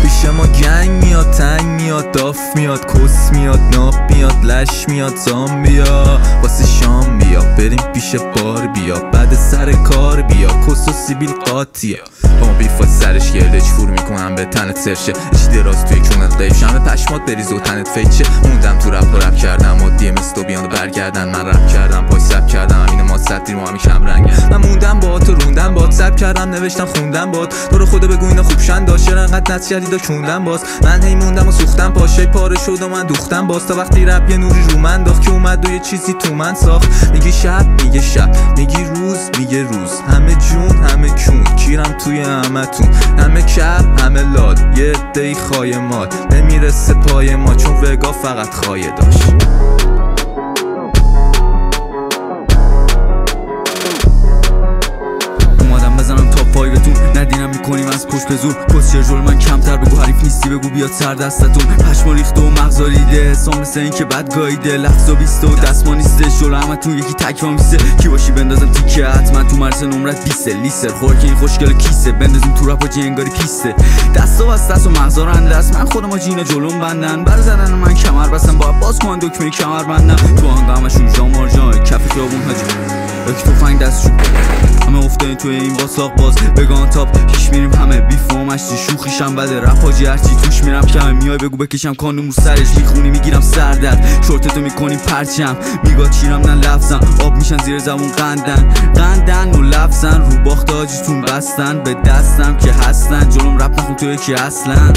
پیش ما گنگ میاد، تنگ میاد، داف میاد، کس میاد، ناب میاد، لش میاد، زام بیا واسه شام بیا، بریم پیش بار بیا، بعد سر کار بیا، کس و سیبیل قاطیه با ما بیفات سرش گرده چفور میکنم به تنت سرشه چی دراز توی کونت قیف شمه پشمات بریز و تنت فیچه موندم تو رپ و رپ کردم عادیه مثل تو بیان و برگردن من رپ کردم پای سب کردم همین ما ستیر ما همی کم رنگه من موندم با تو روندم باد سب کردم نوشتم خوندم باد تو رو خدا بگو اینا خوب شن داشت انقدر نت کردی دا کندم باز من هی موندم و سوختم پاشه پاره شد و من دوختم باز تا وقتی رپ یه نوری رو من داخت که اومد و یه چیزی تو من ساخت میگی شب میگه شب میگی روز میگه روز همه جون همه کون کیرم توی همتون همه کر همه لاد یه عده‌ای خایمات نمیرسه پای ما چون وگا فقط خایه داشت اومدم بزنم تا پای بتون ندینم میکنیم از پشت به زور کسچه جول من کمتر بگو حریف نیستی بگو بیاد سر دستتون پشما ریخته و مغزا ریده حسام مثل این که بد گاییده لفظ و بیسته و دستما نیسته جلو همتون یکی تکرا میسته کی باشی بندازم تیکه حتما تو مرسه نمرت 20 لیستر خور که این خوشگل کیسه بندازیم تو رپ و جنگاری پیسته دستا واسه دست و مغزا رو اندرست من خودم و جینا جلوم بندن بر زدن من کمر بستم باید باز کنن دکمه کمر بندم تو آهنگ همشون جام مارجان کف خیابون حاجی یک تفنگ دستشون همه افتادیم توی این باساق باز بگان تاپ پیش میریم همه بیف و مشتی شوخیشم بده رپ حاجی هرچی توش میرم کمه میای بگو بکشم کانون رو سرش میخونی میگیرم سردرد شورتتو میکنی پرچم میگا چیرم نه لفظم آب میشن زیر زبون قندن و لفظن رو باخت حاجیتون بستن به دستم که هستن جلوم رپ نخون تو یکی اصلا